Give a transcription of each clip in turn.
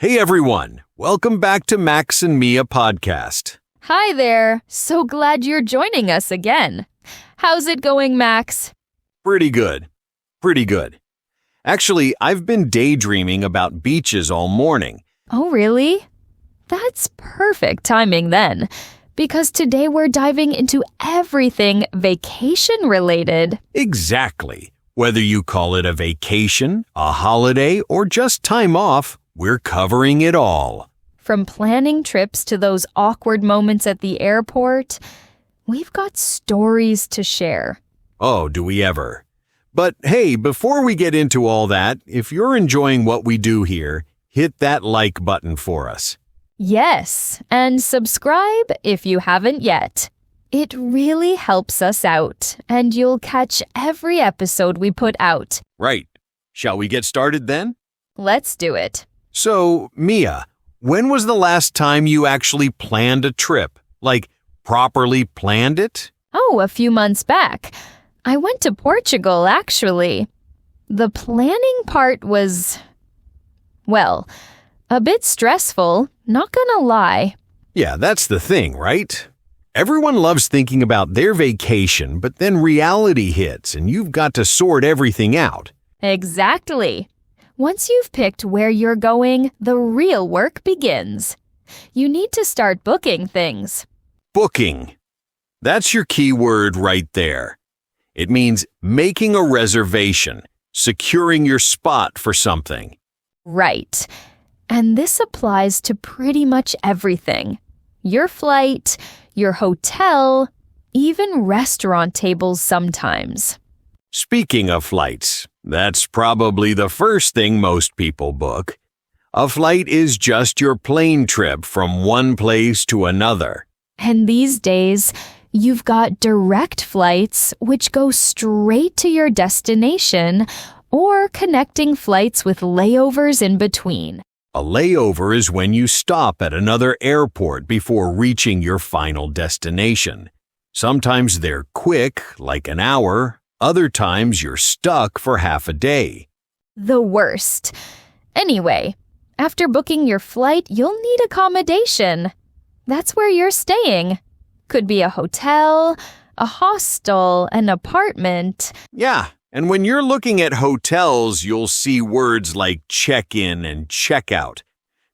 Hey everyone, welcome back to Max and Mia podcast. Hi there. So glad you're joining us again. How's it going, Max? Pretty good. Actually, I've been daydreaming about beaches all morning. Oh, really? That's perfect timing then, because today we're diving into everything vacation-related. Exactly. Whether you call it a vacation, a holiday, or just time off, we're covering it all. From planning trips to those awkward moments at the airport, we've got stories to share. Oh, do we ever? But hey, before we get into all that, if you're enjoying what we do here, hit that like button for us. Yes, and subscribe if you haven't yet. It really helps us out, and you'll catch every episode we put out. Right. Shall we get started then? Let's do it. So, Mia, when was the last time you actually planned a trip? Like, properly planned it? Oh, a few months back. I went to Portugal, actually. The planning part was, well, a bit stressful, not gonna lie. Yeah, that's the thing, right? Everyone loves thinking about their vacation, but then reality hits and you've got to sort everything out. Exactly. Once you've picked where you're going, the real work begins. You need to start booking things. Booking. That's your key word right there. It means making a reservation, securing your spot for something. Right. And this applies to pretty much everything. Your flight, your hotel, even restaurant tables sometimes. Speaking of flights, that's probably the first thing most people book. A flight is just your plane trip from one place to another. And these days, you've got direct flights which go straight to your destination or connecting flights with layovers in between. A layover is when you stop at another airport before reaching your final destination. Sometimes they're quick, like an hour. Other times you're stuck for half a day. The worst. Anyway, after booking your flight, you'll need accommodation. That's where you're staying. Could be a hotel, a hostel, an apartment. Yeah, and when you're looking at hotels, you'll see words like check-in and check-out.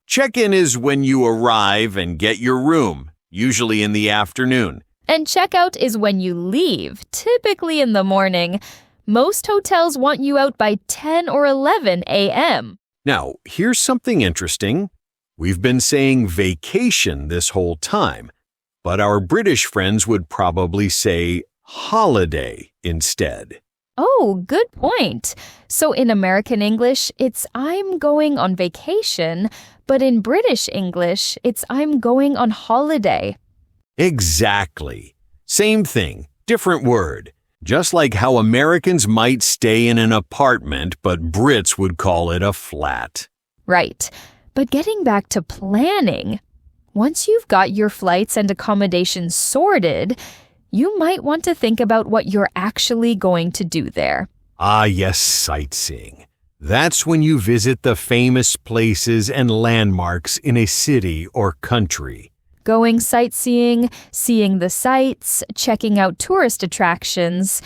Check-in is when you arrive and get your room, usually in the afternoon. And checkout is when you leave, typically in the morning. Most hotels want you out by 10 or 11 a.m. Now, here's something interesting. We've been saying vacation this whole time, but our British friends would probably say holiday instead. Oh, good point. So in American English, it's I'm going on vacation, but in British English, it's I'm going on holiday. Exactly. Same thing, different word. Just like how Americans might stay in an apartment, but Brits would call it a flat. Right. But getting back to planning, once you've got your flights and accommodations sorted, you might want to think about what you're actually going to do there. Ah, yes, sightseeing. That's when you visit the famous places and landmarks in a city or country. Going sightseeing, seeing the sights, checking out tourist attractions.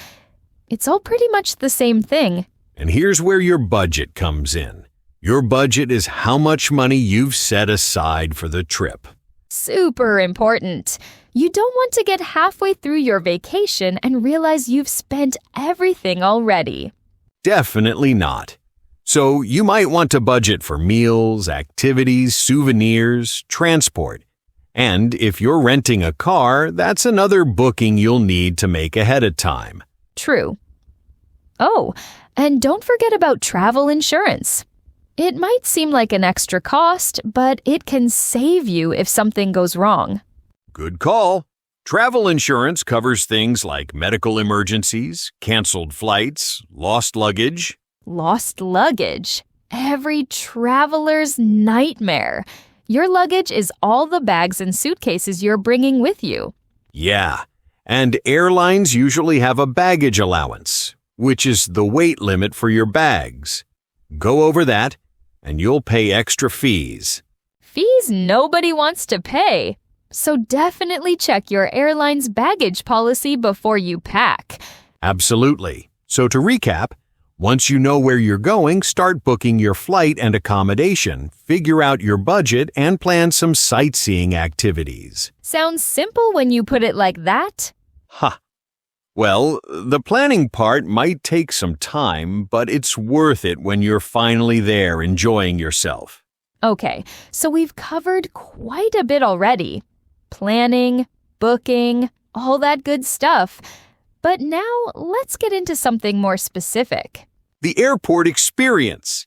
It's all pretty much the same thing. And here's where your budget comes in. Your budget is how much money you've set aside for the trip. Super important. You don't want to get halfway through your vacation and realize you've spent everything already. Definitely not. So you might want to budget for meals, activities, souvenirs, transport. And if you're renting a car, that's another booking you'll need to make ahead of time. True. Oh, and don't forget about travel insurance. It might seem like an extra cost, but it can save you if something goes wrong. Good call. Travel insurance covers things like medical emergencies, canceled flights, lost luggage. Lost luggage. Every traveler's nightmare. Your luggage is all the bags and suitcases you're bringing with you. Yeah, and airlines usually have a baggage allowance, which is the weight limit for your bags. Go over that. and you'll pay extra fees. Fees nobody wants to pay. So definitely check your airline's baggage policy before you pack. Absolutely. So to recap, once you know where you're going, start booking your flight and accommodation, figure out your budget, and plan some sightseeing activities. Sounds simple when you put it like that. Ha! Well, the planning part might take some time, but it's worth it when you're finally there enjoying yourself. Okay, so we've covered quite a bit already. Planning, booking, all that good stuff. But now let's get into something more specific. The airport experience.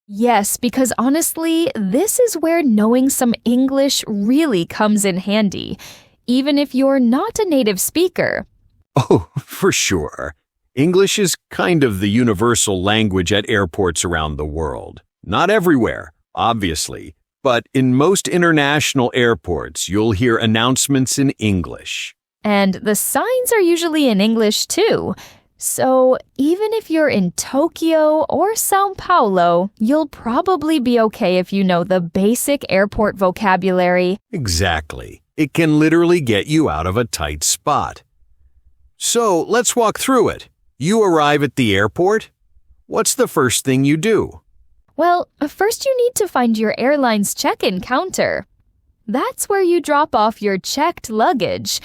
Yes, because honestly, this is where knowing some English really comes in handy, even if you're not a native speaker. Oh, for sure. English is kind of the universal language at airports around the world. Not everywhere, obviously, but in most international airports, you'll hear announcements in English. And the signs are usually in English too. So even if you're in Tokyo or Sao Paulo, you'll probably be okay if you know the basic airport vocabulary. Exactly. It can literally get you out of a tight spot. So let's walk through it. You arrive at the airport. What's the first thing you do? Well, first you need to find your airline's check-in counter. That's where you drop off your checked luggage.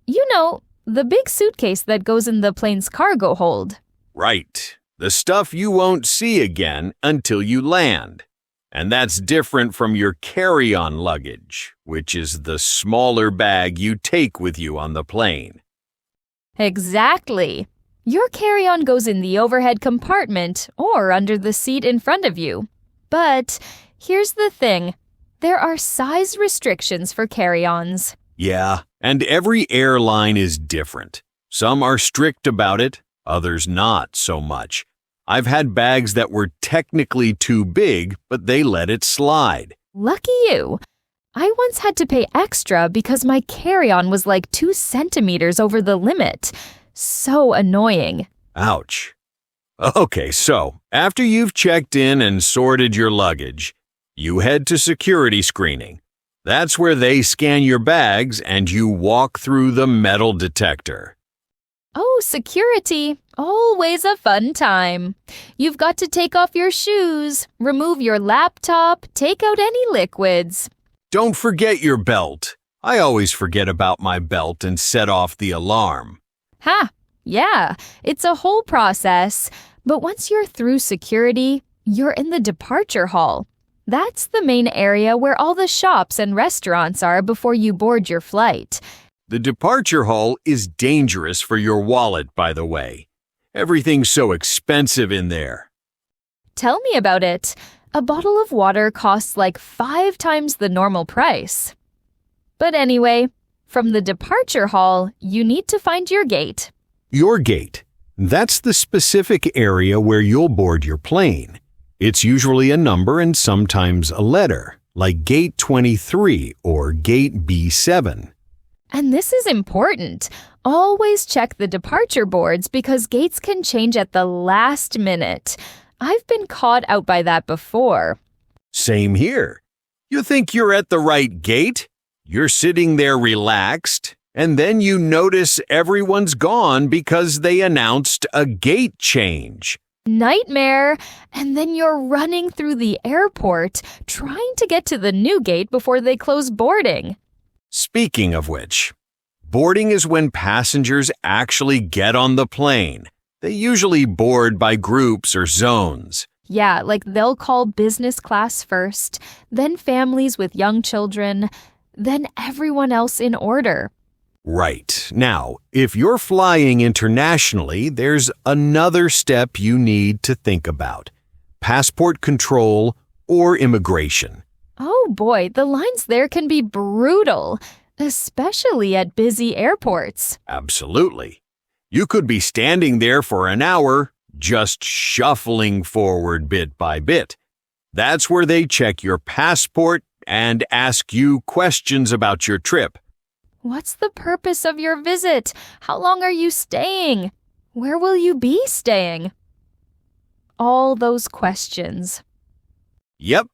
You know, the big suitcase that goes in the plane's cargo hold. Right. The stuff you won't see again until you land. And that's different from your carry-on luggage, which is the smaller bag you take with you on the plane. Exactly. Your carry-on goes in the overhead compartment or under the seat in front of you. But here's the thing. There are size restrictions for carry-ons. Yeah, and every airline is different. Some are strict about it, others not so much. I've had bags that were technically too big, but they let it slide. Lucky you. I once had to pay extra because my carry-on was like 2 centimeters over the limit. So annoying. Ouch. Okay, so after you've checked in and sorted your luggage, you head to security screening. That's where they scan your bags and you walk through the metal detector. Oh, security. Always a fun time. You've got to take off your shoes, remove your laptop, take out any liquids. Don't forget your belt. I always forget about my belt and set off the alarm. Ha! Yeah, it's a whole process. But once you're through security, you're in the departure hall. That's the main area where all the shops and restaurants are before you board your flight. The departure hall is dangerous for your wallet, by the way. Everything's so expensive in there. Tell me about it. A bottle of water costs like 5 times the normal price. But anyway, from the departure hall, you need to find your gate. Your gate. That's the specific area where you'll board your plane. It's usually a number and sometimes a letter, like Gate 23 or Gate B7. And this is important. Always check the departure boards because gates can change at the last minute. I've been caught out by that before. Same here. You think you're at the right gate? You're sitting there relaxed, and then you notice everyone's gone because they announced a gate change. Nightmare! And then you're running through the airport, trying to get to the new gate before they close boarding. Speaking of which, boarding is when passengers actually get on the plane. They usually board by groups or zones. Yeah, like they'll call business class first, then families with young children, then everyone else in order. Right. Now, if you're flying internationally, there's another step you need to think about. Passport control or immigration. Oh boy, the lines there can be brutal, especially at busy airports. Absolutely. You could be standing there for an hour, just shuffling forward bit by bit. That's where they check your passport and ask you questions about your trip. What's the purpose of your visit? How long are you staying? Where will you be staying? All those questions. Yep,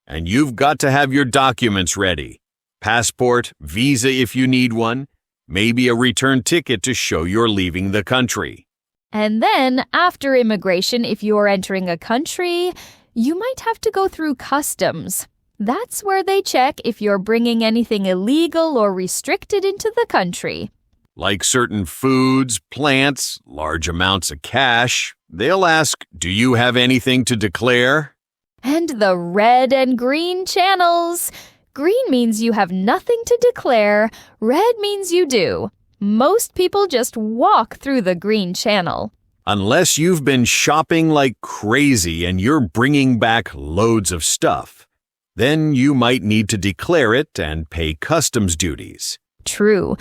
and you've got to have your documents ready. Passport, visa if you need one, maybe a return ticket to show you're leaving the country. And then, after immigration, if you're entering a country, you might have to go through customs. That's where they check if you're bringing anything illegal or restricted into the country. Like certain foods, plants, large amounts of cash, they'll ask, do you have anything to declare? And the red and green channels. Green means you have nothing to declare. Red means you do. Most people just walk through the green channel. Unless you've been shopping like crazy and you're bringing back loads of stuff. Then you might need to declare it and pay customs duties. True.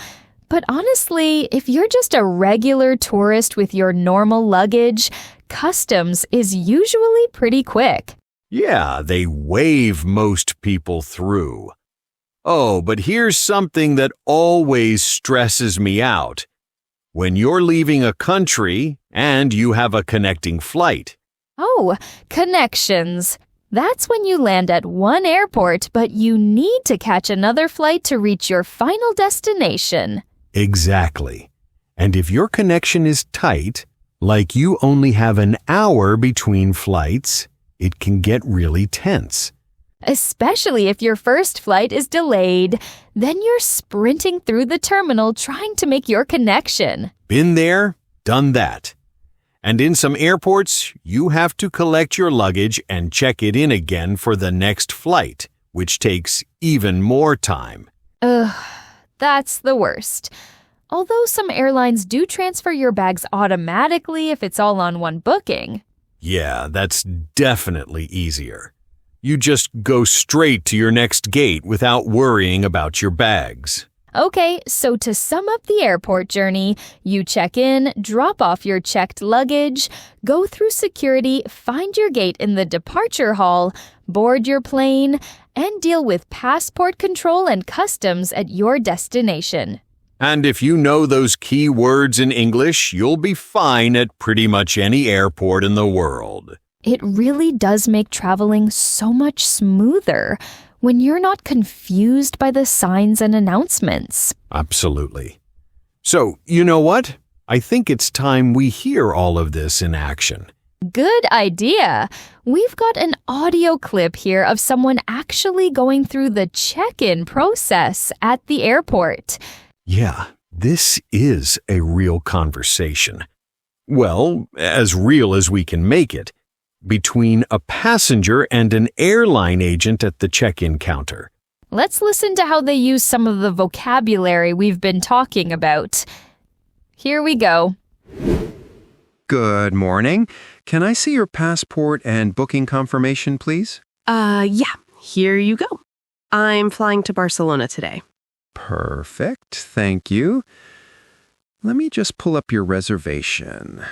But honestly, if you're just a regular tourist with your normal luggage, customs is usually pretty quick. Yeah, they wave most people through. Oh, but here's something that always stresses me out. When you're leaving a country and you have a connecting flight. Oh, connections. That's when you land at one airport, but you need to catch another flight to reach your final destination. Exactly. And if your connection is tight, like you only have an hour between flights, it can get really tense. Especially if your first flight is delayed. Then you're sprinting through the terminal trying to make your connection. Been there, done that. And in some airports, you have to collect your luggage and check it in again for the next flight, which takes even more time. Ugh, that's the worst. Although some airlines do transfer your bags automatically if it's all on one booking. Yeah, that's definitely easier. You just go straight to your next gate without worrying about your bags. Okay, so to sum up the airport journey, you check in, drop off your checked luggage, go through security, find your gate in the departure hall, board your plane, and deal with passport control and customs at your destination. And if you know those key words in English, you'll be fine at pretty much any airport in the world. It really does make traveling so much smoother when you're not confused by the signs and announcements. Absolutely. So, you know what? I think it's time we hear all of this in action. Good idea. We've got an audio clip here of someone actually going through the check-in process at the airport. Yeah, this is a real conversation. Well, as real as we can make it. Between a passenger and an airline agent at the check-in counter. Let's listen to how they use some of the vocabulary we've been talking about. Here we go. Good morning. Can I see your passport and booking confirmation, please? Yeah, here you go. I'm flying to Barcelona today. Perfect, thank you. Let me just pull up your reservation.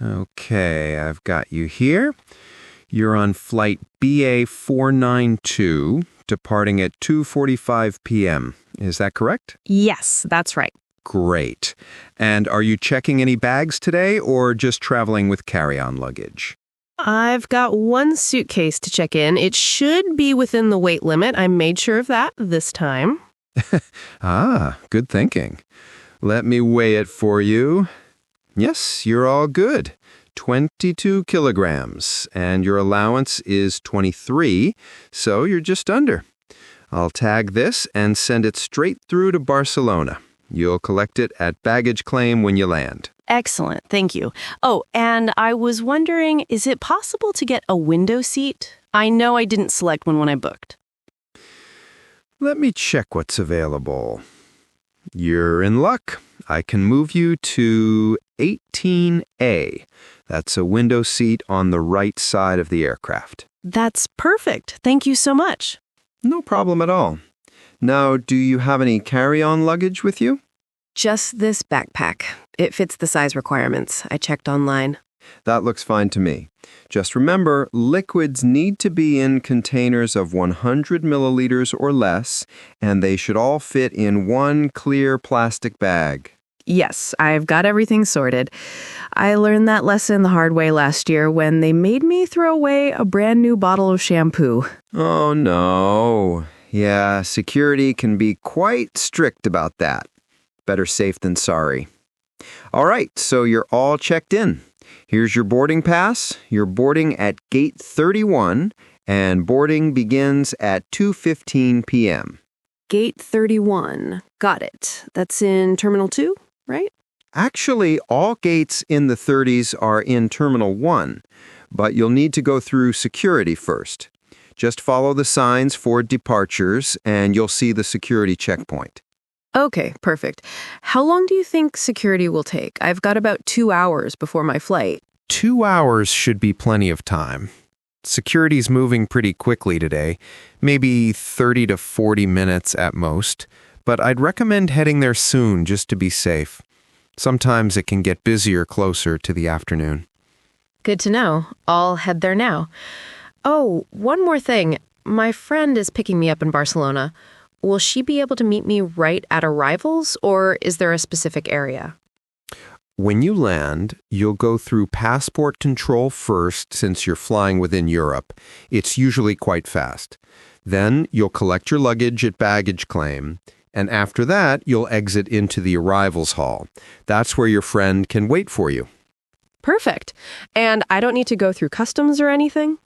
Okay, I've got you here. You're on flight BA 492, departing at 2:45 p.m. Is that correct? Yes, that's right. Great. And are you checking any bags today or just traveling with carry-on luggage? I've got one suitcase to check in. It should be within the weight limit. I made sure of that this time. Good thinking. Let me weigh it for you. Yes, you're all good. 22 kilograms, and your allowance is 23, so you're just under. I'll tag this and send it straight through to Barcelona. You'll collect it at baggage claim when you land. Excellent, thank you. Oh, and I was wondering, is it possible to get a window seat? I know I didn't select one when I booked. Let me check what's available. You're in luck. I can move you to 18A. That's a window seat on the right side of the aircraft. That's perfect. Thank you so much. No problem at all. Now, do you have any carry-on luggage with you? Just this backpack. It fits the size requirements. I checked online. That looks fine to me. Just remember, liquids need to be in containers of 100 milliliters or less, and they should all fit in one clear plastic bag. Yes, I've got everything sorted. I learned that lesson the hard way last year when they made me throw away a brand new bottle of shampoo. Oh, no. Yeah, security can be quite strict about that. Better safe than sorry. All right, so you're all checked in. Here's your boarding pass. You're boarding at gate 31, and boarding begins at 2:15 p.m. Gate 31. Got it. That's in Terminal 2, right? Actually, all gates in the 30s are in Terminal 1, but you'll need to go through security first. Just follow the signs for departures, and you'll see the security checkpoint. Okay, perfect. How long do you think security will take? I've got about 2 hours before my flight. 2 hours should be plenty of time. Security's moving pretty quickly today, maybe 30 to 40 minutes at most, but I'd recommend heading there soon just to be safe. Sometimes it can get busier closer to the afternoon. Good to know. I'll head there now. Oh, one more thing. My friend is picking me up in Barcelona. Will she be able to meet me right at arrivals, or is there a specific area? When you land, you'll go through passport control first since you're flying within Europe. It's usually quite fast. Then you'll collect your luggage at baggage claim, and after that, you'll exit into the arrivals hall. That's where your friend can wait for you. Perfect. And I don't need to go through customs or anything?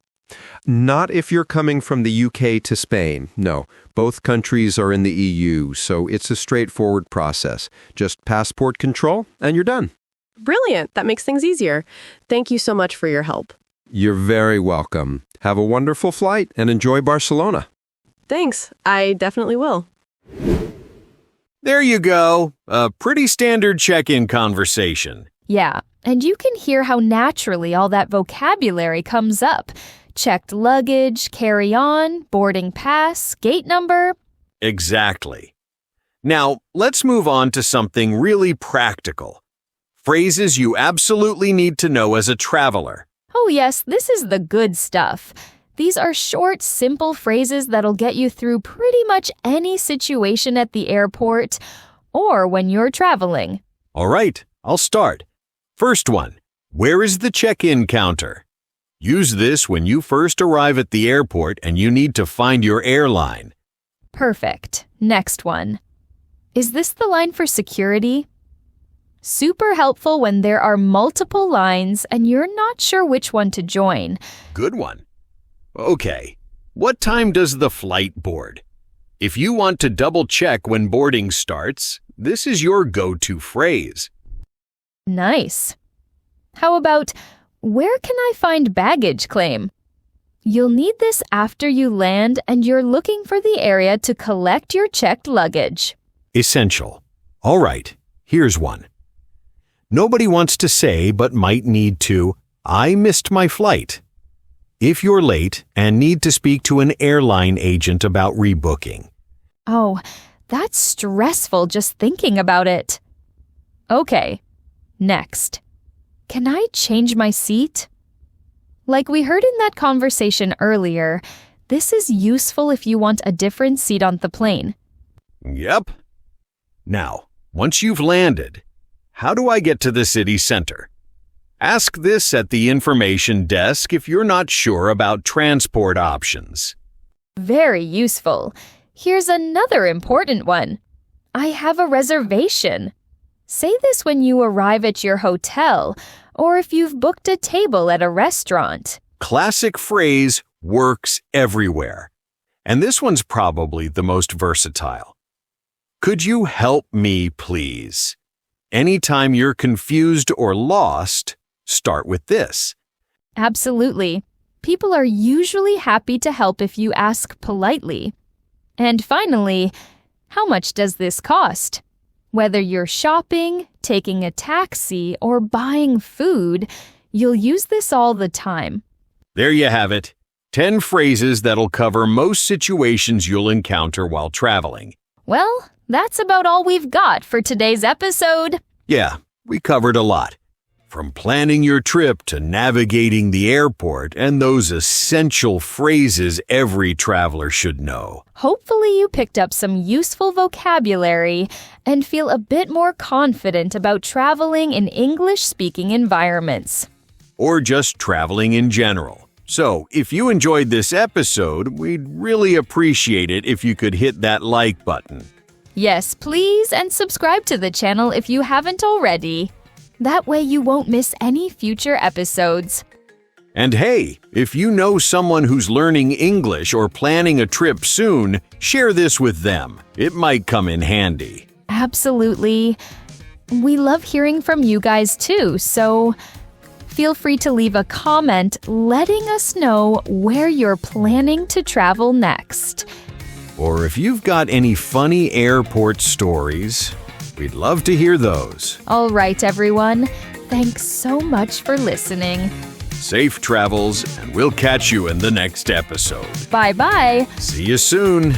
Not if you're coming from the UK to Spain. No, both countries are in the EU, so it's a straightforward process. Just passport control, and you're done. Brilliant. That makes things easier. Thank you so much for your help. You're very welcome. Have a wonderful flight and enjoy Barcelona. Thanks. I definitely will. There you go. A pretty standard check-in conversation. Yeah, and you can hear how naturally all that vocabulary comes up. Checked luggage, carry-on, boarding pass, gate number. Exactly. Now, let's move on to something really practical. Phrases you absolutely need to know as a traveler. Oh yes, this is the good stuff. These are short, simple phrases that'll get you through pretty much any situation at the airport or when you're traveling. All right, I'll start. First one, where is the check-in counter? Use this when you first arrive at the airport and you need to find your airline. Perfect. Next one. Is this the line for security? Super helpful when there are multiple lines and you're not sure which one to join. Good one. Okay, what time does the flight board? If you want to double-check when boarding starts, this is your go-to phrase. Nice. How about, where can I find baggage claim? You'll need this after you land and you're looking for the area to collect your checked luggage. Essential. All right, here's one. Nobody wants to say but might need to, I missed my flight. If you're late and need to speak to an airline agent about rebooking. Oh, that's stressful just thinking about it. Okay, next. Can I change my seat? Like we heard in that conversation earlier, this is useful if you want a different seat on the plane. Yep. Now, once you've landed, how do I get to the city center? Ask this at the information desk if you're not sure about transport options. Very useful. Here's another important one. I have a reservation. Say this when you arrive at your hotel or if you've booked a table at a restaurant. Classic phrase works everywhere. And this one's probably the most versatile. Could you help me, please? Anytime you're confused or lost, start with this. Absolutely. People are usually happy to help if you ask politely. And finally, how much does this cost? Whether you're shopping, taking a taxi, or buying food, you'll use this all the time. There you have it. 10 phrases that'll cover most situations you'll encounter while traveling. Well, that's about all we've got for today's episode. Yeah, we covered a lot. From planning your trip to navigating the airport and those essential phrases every traveler should know. Hopefully you picked up some useful vocabulary and feel a bit more confident about traveling in English-speaking environments. Or just traveling in general. So, if you enjoyed this episode, we'd really appreciate it if you could hit that like button. Yes, please, and subscribe to the channel if you haven't already. That way you won't miss any future episodes. And hey, if you know someone who's learning English or planning a trip soon, share this with them. It might come in handy. Absolutely. We love hearing from you guys too, so feel free to leave a comment letting us know where you're planning to travel next. Or if you've got any funny airport stories, we'd love to hear those. All right, everyone. Thanks so much for listening. Safe travels, and we'll catch you in the next episode. Bye-bye. See you soon.